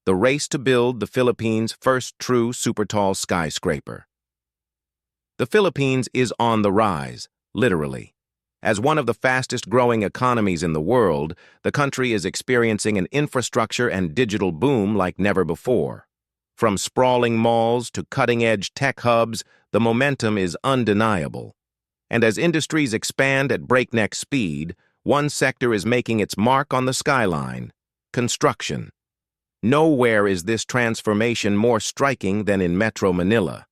the race to build the Philippines' first true supertall skyscraper. The Philippines is on the rise, literally. As one of the fastest-growing economies in the world, the country is experiencing an infrastructure and digital boom like never before. From sprawling malls to cutting-edge tech hubs, the momentum is undeniable. And as industries expand at breakneck speed, one sector is making its mark on the skyline: construction. Nowhere is this transformation more striking than in Metro Manila.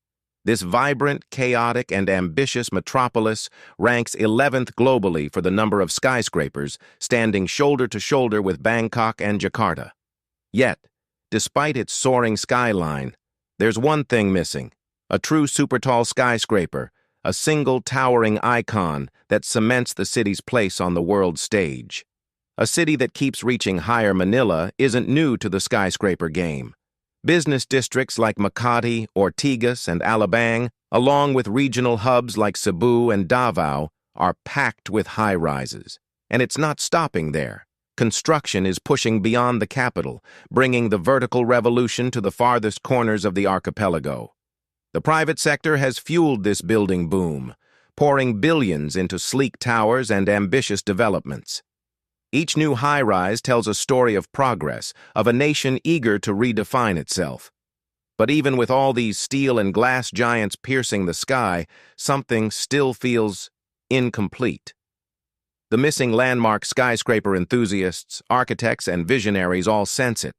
This vibrant, chaotic, and ambitious metropolis ranks 11th globally for the number of skyscrapers, standing shoulder to shoulder with Bangkok and Jakarta. Yet, despite its soaring skyline, there's one thing missing: a true supertall skyscraper, a single towering icon that cements the city's place on the world stage. A city that keeps reaching higher. Manila isn't new to the skyscraper game. Business districts like Makati, Ortigas, and Alabang, along with regional hubs like Cebu and Davao, are packed with high-rises. And it's not stopping there. Construction is pushing beyond the capital, bringing the vertical revolution to the farthest corners of the archipelago. The private sector has fueled this building boom, pouring billions into sleek towers and ambitious developments. Each new high-rise tells a story of progress, of a nation eager to redefine itself. But even with all these steel and glass giants piercing the sky, something still feels incomplete. The missing landmark skyscraper enthusiasts, architects, and visionaries all sense it.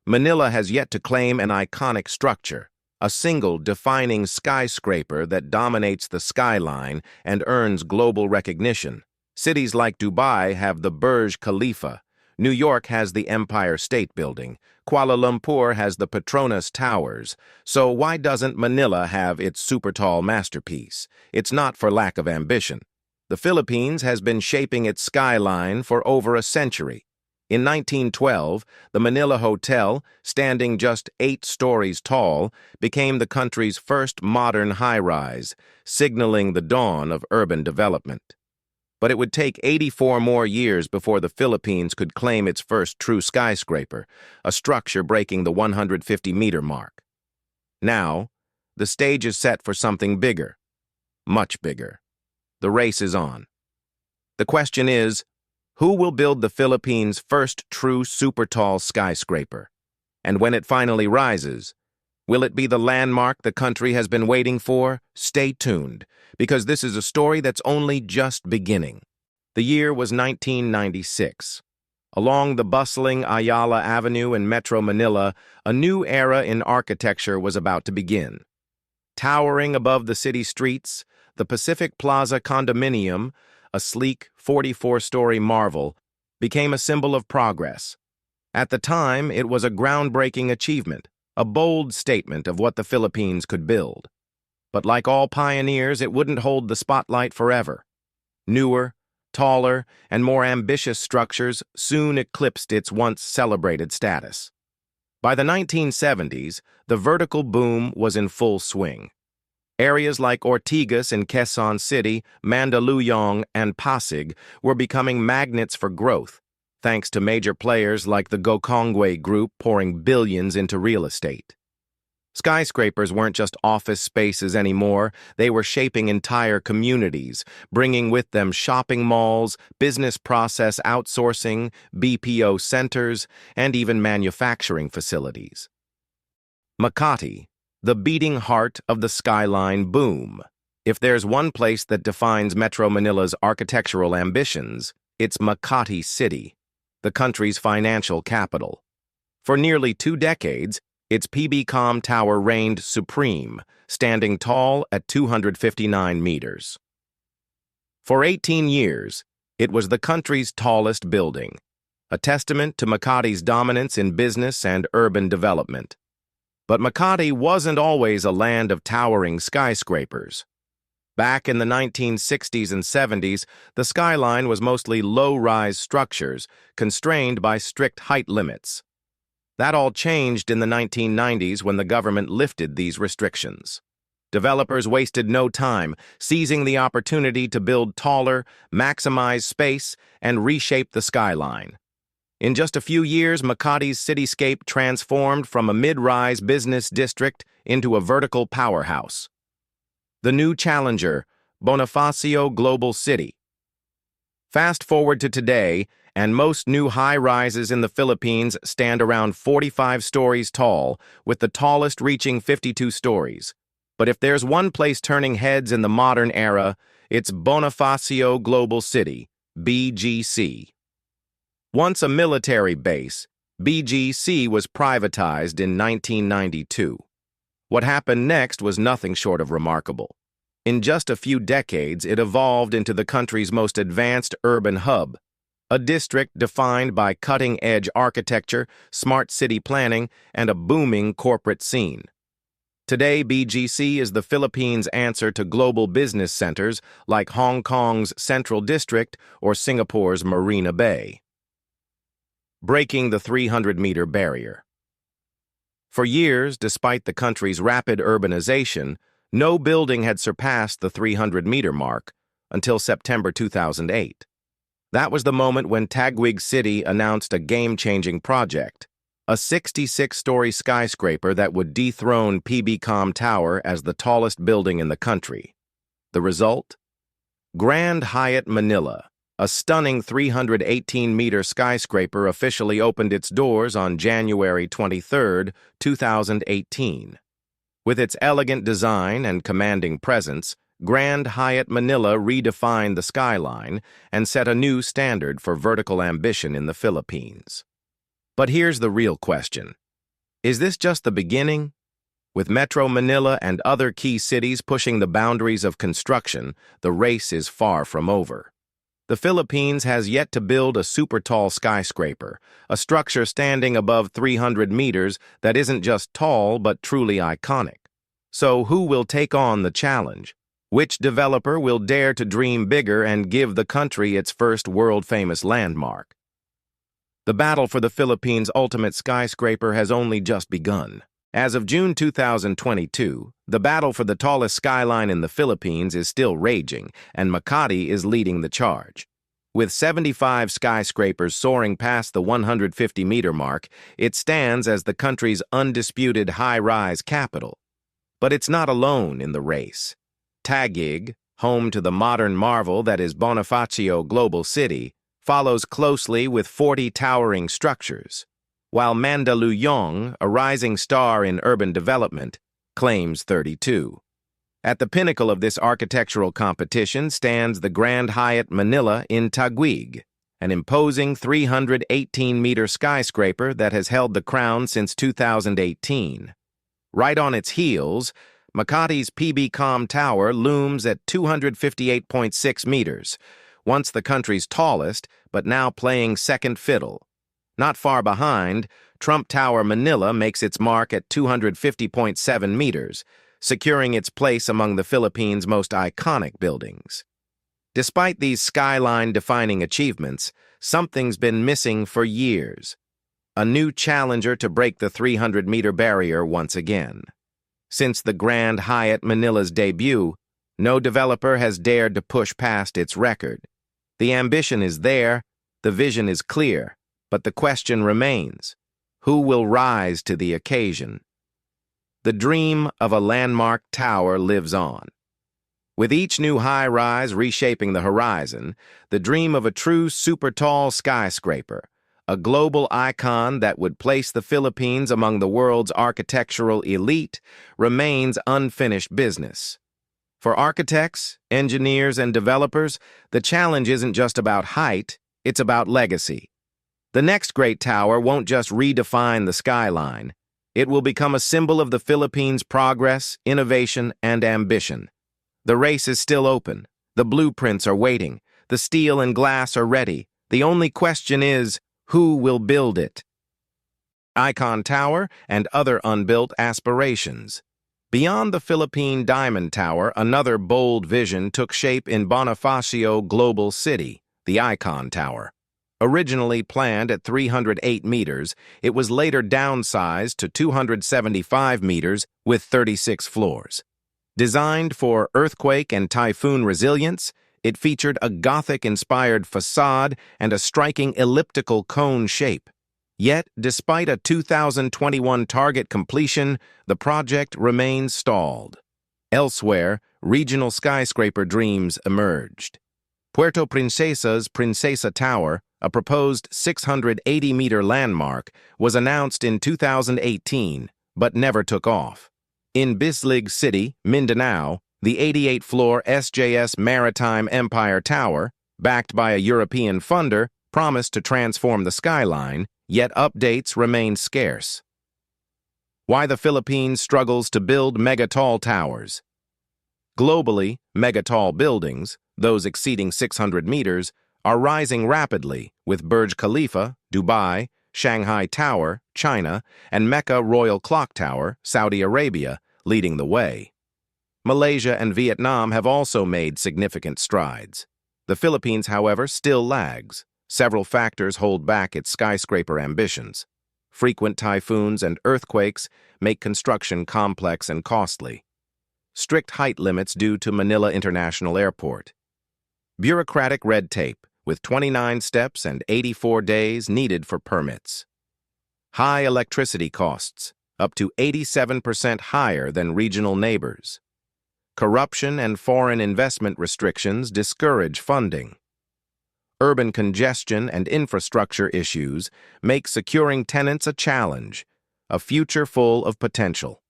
Manila has yet to claim an iconic structure, a single defining skyscraper that dominates the skyline and earns global recognition. Cities like Dubai have the Burj Khalifa, New York has the Empire State Building, Kuala Lumpur has the Petronas Towers, so why doesn't Manila have its supertall masterpiece? It's not for lack of ambition. The Philippines has been shaping its skyline for over a century. In 1912, the Manila Hotel, standing just 8 stories tall, became the country's first modern high-rise, signaling the dawn of urban development. But it would take 84 more years before the Philippines could claim its first true skyscraper, a structure breaking the 150-meter mark. Now, the stage is set for something bigger, much bigger. The race is on. The question is, who will build the Philippines' first true super-tall skyscraper? And when it finally rises, will it be the landmark the country has been waiting for? Stay tuned, because this is a story that's only just beginning. The year was 1996. Along the bustling Ayala Avenue in Metro Manila, a new era in architecture was about to begin. Towering above the city streets, the Pacific Plaza condominium, a sleek 44-story marvel, became a symbol of progress. At the time, it was a groundbreaking achievement, a bold statement of what the Philippines could build. But like all pioneers, it wouldn't hold the spotlight forever. Newer, taller, and more ambitious structures soon eclipsed its once celebrated status. By the 1970s, the vertical boom was in full swing. Areas like Ortigas in Quezon City, Mandaluyong, and Pasig were becoming magnets for growth, thanks to major players like the Gokongwei Group pouring billions into real estate. Skyscrapers weren't just office spaces anymore, they were shaping entire communities, bringing with them shopping malls, business process outsourcing, BPO centers, and even manufacturing facilities. Makati, the beating heart of the skyline boom. If there's one place that defines Metro Manila's architectural ambitions, it's Makati City, the country's financial capital. For nearly 2 decades, its Pegcor Tower reigned supreme, standing tall at 259 meters. For 18 years, it was the country's tallest building, a testament to Makati's dominance in business and urban development. But Makati wasn't always a land of towering skyscrapers. Back in the 1960s and 70s, the skyline was mostly low-rise structures, constrained by strict height limits. That all changed in the 1990s when the government lifted these restrictions. Developers wasted no time, seizing the opportunity to build taller, maximize space, and reshape the skyline. In just a few years, Makati's cityscape transformed from a mid-rise business district into a vertical powerhouse. The new challenger, Bonifacio Global City. Fast forward to today, and most new high-rises in the Philippines stand around 45 stories tall, with the tallest reaching 52 stories. But if there's one place turning heads in the modern era, it's Bonifacio Global City, BGC. Once a military base, BGC was privatized in 1992. What happened next was nothing short of remarkable. In just a few decades, it evolved into the country's most advanced urban hub, a district defined by cutting-edge architecture, smart city planning, and a booming corporate scene. Today, BGC is the Philippines' answer to global business centers like Hong Kong's Central District or Singapore's Marina Bay. Breaking the 300-meter barrier. For years, despite the country's rapid urbanization, no building had surpassed the 300-meter mark until September 2008. That was the moment when Taguig City announced a game-changing project, a 66-story skyscraper that would dethrone Pegcor Tower as the tallest building in the country. The result? Grand Hyatt Manila, a stunning 318-meter skyscraper, officially opened its doors on January 23, 2018. With its elegant design and commanding presence, Grand Hyatt Manila redefined the skyline and set a new standard for vertical ambition in the Philippines. But here's the real question. Is this just the beginning? With Metro Manila and other key cities pushing the boundaries of construction, the race is far from over. The Philippines has yet to build a super-tall skyscraper, a structure standing above 300 meters that isn't just tall but truly iconic. So who will take on the challenge? Which developer will dare to dream bigger and give the country its first world-famous landmark? The battle for the Philippines' ultimate skyscraper has only just begun. As of June 2022, the battle for the tallest skyline in the Philippines is still raging, and Makati is leading the charge. With 75 skyscrapers soaring past the 150-meter mark, it stands as the country's undisputed high-rise capital. But it's not alone in the race. Taguig, home to the modern marvel that is Bonifacio Global City, follows closely with 40 towering structures, while Mandaluyong, a rising star in urban development, claims 32. At the pinnacle of this architectural competition stands the Grand Hyatt Manila in Taguig, an imposing 318-meter skyscraper that has held the crown since 2018. Right on its heels, Makati's Pegcor Tower looms at 258.6 meters, once the country's tallest, but now playing second fiddle. Not far behind, Trump Tower Manila makes its mark at 250.7 meters, securing its place among the Philippines' most iconic buildings. Despite these skyline-defining achievements, something's been missing for years. A new challenger to break the 300-meter barrier once again. Since the Grand Hyatt Manila's debut, no developer has dared to push past its record. The ambition is there, the vision is clear, but the question remains: who will rise to the occasion? The dream of a landmark tower lives on. With each new high-rise reshaping the horizon, the dream of a true super-tall skyscraper, a global icon that would place the Philippines among the world's architectural elite, remains unfinished business. For architects, engineers, and developers, the challenge isn't just about height, it's about legacy. The next great tower won't just redefine the skyline. It will become a symbol of the Philippines' progress, innovation, and ambition. The race is still open. The blueprints are waiting. The steel and glass are ready. The only question is, who will build it? Icon Tower and other unbuilt aspirations. Beyond the Philippine Diamond Tower, another bold vision took shape in Bonifacio Global City, the Icon Tower. Originally planned at 308 meters, it was later downsized to 275 meters with 36 floors. Designed for earthquake and typhoon resilience, It featured a Gothic-inspired facade and a striking elliptical cone shape. Yet, despite a 2021 target completion, the project remains stalled. Elsewhere, regional skyscraper dreams emerged. Puerto Princesa's Princesa Tower, a proposed 680-meter landmark, was announced in 2018, but never took off. In Bislig City, Mindanao, the 88-floor SJS Maritime Empire Tower, backed by a European funder, promised to transform the skyline, yet updates remain scarce. Why the Philippines struggles to build mega-tall towers. Globally, mega-tall buildings, those exceeding 600 meters, are rising rapidly, with Burj Khalifa, Dubai, Shanghai Tower, China, and Mecca Royal Clock Tower, Saudi Arabia, leading the way. Malaysia and Vietnam have also made significant strides. The Philippines, however, still lags. Several factors hold back its skyscraper ambitions. Frequent typhoons and earthquakes make construction complex and costly. Strict height limits due to Manila International Airport. Bureaucratic red tape, with 29 steps and 84 days needed for permits. High electricity costs, up to 87% higher than regional neighbors. Corruption and foreign investment restrictions discourage funding. Urban congestion and infrastructure issues make securing tenants a challenge, a future full of potential.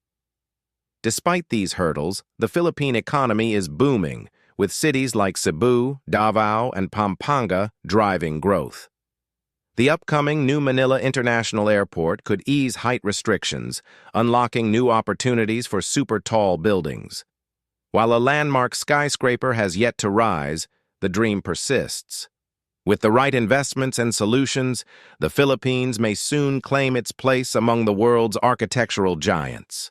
Despite these hurdles, the Philippine economy is booming, with cities like Cebu, Davao, and Pampanga driving growth. The upcoming New Manila International Airport could ease height restrictions, unlocking new opportunities for super-tall buildings. While a landmark skyscraper has yet to rise, the dream persists. With the right investments and solutions, the Philippines may soon claim its place among the world's architectural giants.